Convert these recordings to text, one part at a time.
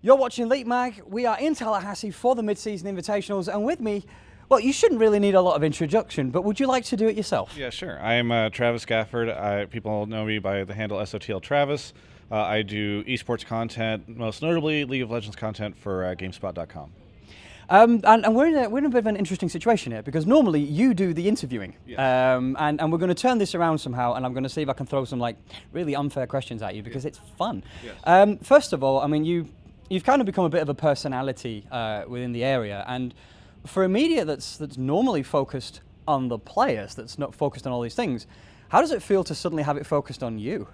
You're watching Leap Mag. We are in Tallahassee for the mid-season invitationals, and with me, well, you shouldn't really need a lot of introduction, but would you like to do it yourself? Yeah, sure. I'm Travis Gafford. People know me by the handle SOTL Travis. I do esports content, most notably League of Legends content for Gamespot.com. And we're in a bit of an interesting situation here because normally you do the interviewing. Yes. And we're going to turn this around somehow, and I'm going to see if I can throw some like really unfair questions at you because it's fun. Yes. First of all, I mean, you've kind of become a bit of a personality within the area, and for a media that's normally focused on the players, that's not focused on all these things, how does it feel to suddenly have it focused on you?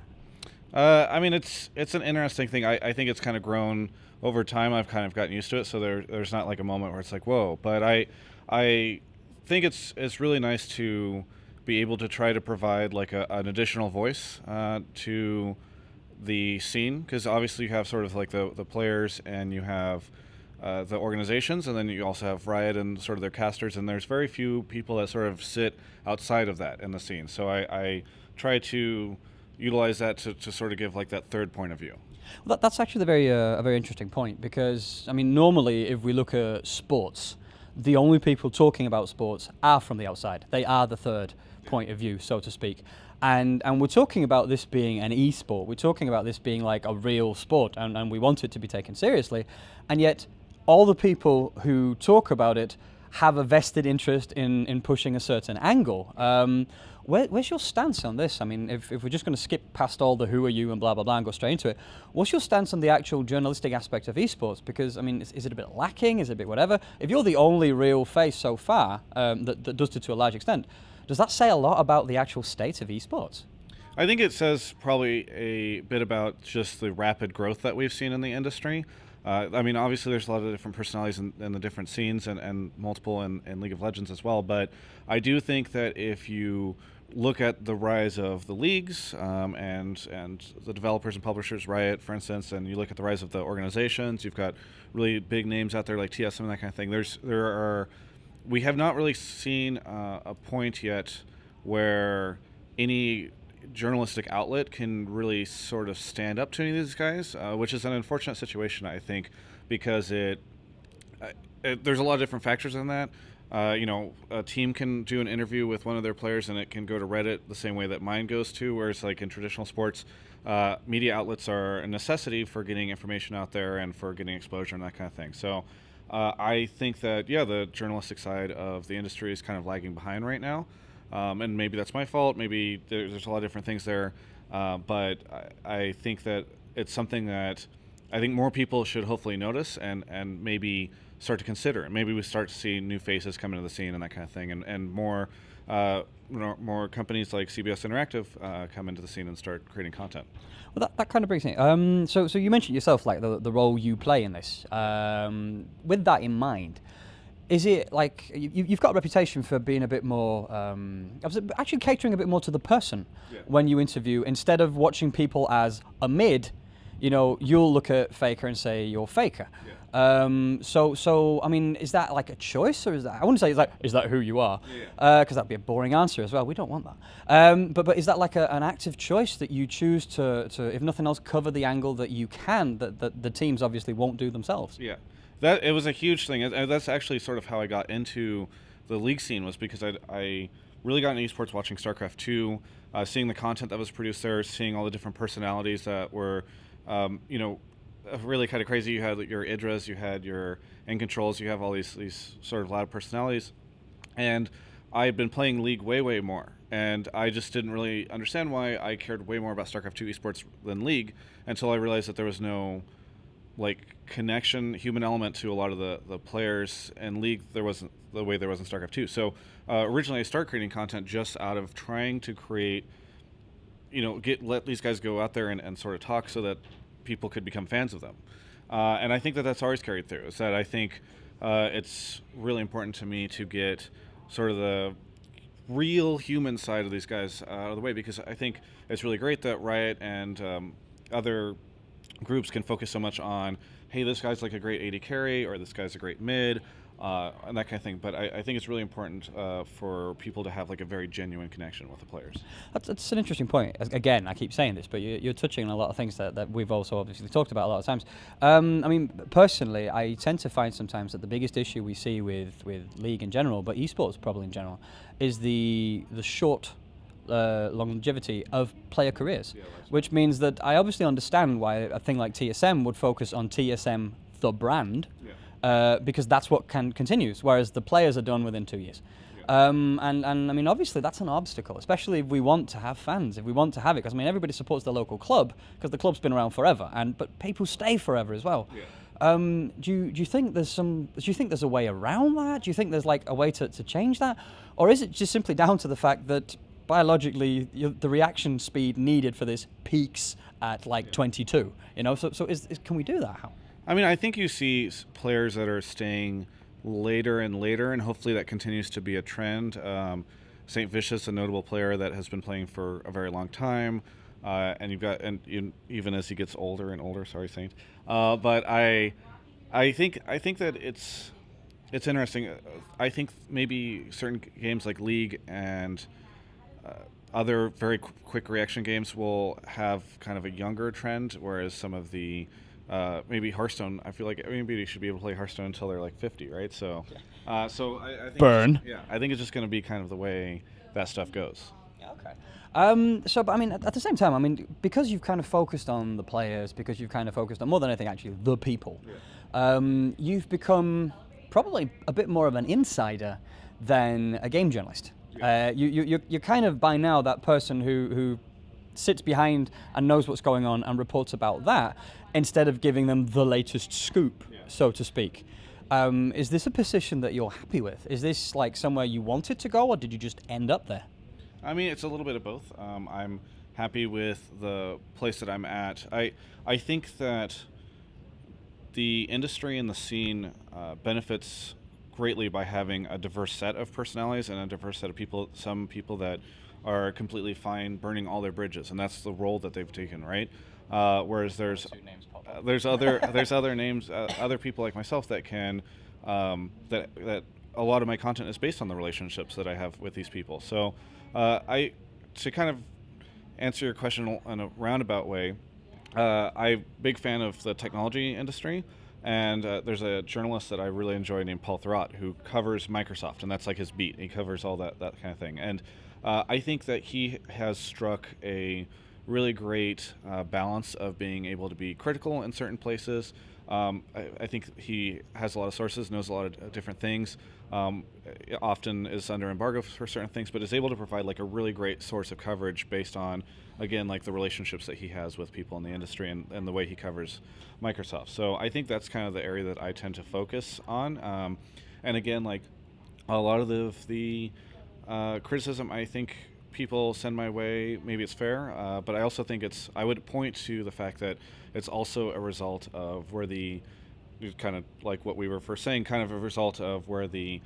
I mean, it's an interesting thing. I think it's kind of grown over time. I've kind of gotten used to it, so there's not like a moment where it's like, whoa. But I think it's really nice to be able to try to provide like an additional voice to the scene, because obviously you have sort of like the players and you have the organizations, and then you also have Riot and sort of their casters, and there's very few people that sort of sit outside of that in the scene. So I try to utilize that to sort of give like that third point of view. Well, that's actually a very interesting point because, I mean, normally if we look at sports, the only people talking about sports are from the outside. They are the third point of view, so to speak. And we're talking about this being an e-sport. We're talking about this being like a real sport, and we want it to be taken seriously. And yet, all the people who talk about it have a vested interest in pushing a certain angle. Where's your stance on this? I mean, if we're just going to skip past all the who are you and blah, blah, blah and go straight into it, what's your stance on the actual journalistic aspect of esports? Because, I mean, is it a bit lacking? Is it a bit whatever? If you're the only real face so far that does it to a large extent, does that say a lot about the actual state of esports? I think it says probably a bit about just the rapid growth that we've seen in the industry. I mean, obviously there's a lot of different personalities in the different scenes and multiple in League of Legends as well, but I do think that if you look at the rise of the leagues and the developers and publishers, Riot, for instance, and you look at the rise of the organizations, you've got really big names out there like TSM and that kind of thing. We have not really seen a point yet where any journalistic outlet can really sort of stand up to any of these guys, which is an unfortunate situation, I think, because there's a lot of different factors in that. A team can do an interview with one of their players and it can go to Reddit the same way that mine goes to, whereas like in traditional sports, media outlets are a necessity for getting information out there and for getting exposure and that kind of thing. So I think that, the journalistic side of the industry is kind of lagging behind right now. And maybe that's my fault. Maybe there's a lot of different things there. But I think that it's something that I think more people should hopefully notice and maybe start to consider. And maybe we start to see new faces come into the scene and that kind of thing. And more companies like CBS Interactive come into the scene and start creating content. Well, that kind of brings me. So you mentioned yourself, like the role you play in this. With that in mind, is it like you've got a reputation for being a bit more, actually catering a bit more to the person when you interview, instead of watching people as a mid, you'll look at Faker and say you're Faker. So I mean, is that like a choice, or is that, I wouldn't say is that who you are? Because that'd be a boring answer as well. We don't want that. But is that like an active choice that you choose to, if nothing else, cover the angle that you can, that the teams obviously won't do themselves? Yeah. That it was a huge thing. That's actually sort of how I got into the league scene, was because I really got into esports watching StarCraft 2, seeing the content that was produced there, seeing all the different personalities that were, really kind of crazy. You had your Idras, you had your End Controls, you have all these sort of loud personalities, and I had been playing League way more, and I just didn't really understand why I cared way more about StarCraft 2 esports than League until I realized that there was no connection, human element to a lot of the players in League. There wasn't the way there was in StarCraft 2. So originally I started creating content just out of trying to create, let these guys go out there and sort of talk so that people could become fans of them. And I think that's always carried through, is that I think it's really important to me to get sort of the real human side of these guys out of the way, because I think it's really great that Riot and other groups can focus so much on, hey, this guy's like a great AD carry, or this guy's a great mid, and that kind of thing. But I think it's really important for people to have like a very genuine connection with the players. That's an interesting point. Again, I keep saying this, but you're touching on a lot of things that we've also obviously talked about a lot of times. I mean, personally, I tend to find sometimes that the biggest issue we see with League in general, but esports probably in general, is the short longevity of player careers, which means that I obviously understand why a thing like TSM would focus on TSM, the brand, because that's what continues, whereas the players are done within 2 years. And I mean, obviously that's an obstacle, especially if we want to have fans, if we want to have it, because I mean, everybody supports their local club because the club's been around forever, but people stay forever as well. Do you think there's a way around that? Do you think there's like a way to change that, or is it just simply down to the fact that biologically the reaction speed needed for this peaks at like 22? You know, so can we do that? How? I mean, I think you see players that are staying later and later, and hopefully that continues to be a trend. St. Vicious, a notable player that has been playing for a very long time, and even as he gets older and older. Sorry, Saint. But I think that it's interesting. I think maybe certain games like League and other very quick reaction games will have kind of a younger trend, whereas some of the maybe Hearthstone, I feel like everybody should be able to play Hearthstone until they're like 50, right? So, I think burn. I think it's just going to be kind of the way that stuff goes. Okay. But I mean, at the same time, I mean, because you've kind of focused on the players, because you've kind of focused on more than anything, actually, the people, you've become probably a bit more of an insider than a game journalist. You're kind of by now that person who sits behind and knows what's going on and reports about that, instead of giving them the latest scoop, so to speak. Is this a position that you're happy with? Is this like somewhere you wanted to go, or did you just end up there? I mean, it's a little bit of both. I'm happy with the place that I'm at. I think that the industry and the scene benefits greatly by having a diverse set of personalities and a diverse set of people. Some people that are completely fine burning all their bridges, and that's the role that they've taken, right? Whereas there's other names, other people like myself that can that a lot of my content is based on the relationships that I have with these people. So to kind of answer your question in a roundabout way, I'm a big fan of the technology industry, and there's a journalist that I really enjoy named Paul Thurrott who covers Microsoft, and that's like his beat. He covers all that kind of thing, and I think that he has struck a really great balance of being able to be critical in certain places. I think he has a lot of sources, knows a lot of different things, often is under embargo for certain things, but is able to provide like a really great source of coverage based on, again, like the relationships that he has with people in the industry and the way he covers Microsoft. So I think that's kind of the area that I tend to focus on. And again, like a lot of the criticism, I think people send my way, maybe it's fair, but I also think I would point to the fact that it's also a result of where kind of like what we were first saying, kind of a result of where the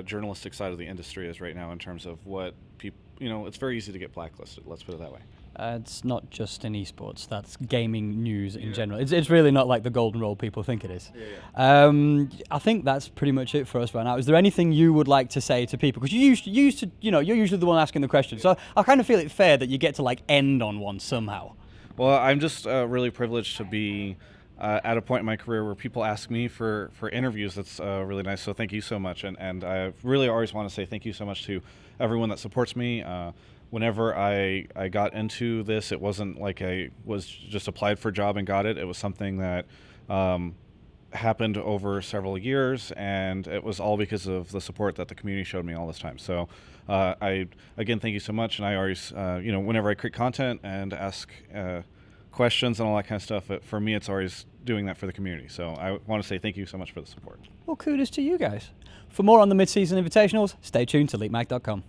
journalistic side of the industry is right now in terms of what people, it's very easy to get blacklisted, let's put it that way. It's not just in esports, that's gaming news in general. It's really not like the golden role people think it is. I think that's pretty much it for us right now. Is there anything you would like to say to people? Because you're usually the one asking the question. So I kind of feel it fair that you get to like end on one somehow. Well, I'm just really privileged to be at a point in my career where people ask me for interviews. That's really nice. So thank you so much. And I really always want to say thank you so much to everyone that supports me. Whenever I got into this, it wasn't like I was just applied for a job and got it. It was something that happened over several years, and it was all because of the support that the community showed me all this time. So again, thank you so much. And I always, whenever I create content and ask questions and all that kind of stuff, for me, it's always doing that for the community. So I want to say thank you so much for the support. Well, kudos to you guys. For more on the mid-season invitationals, stay tuned to leapmag.com.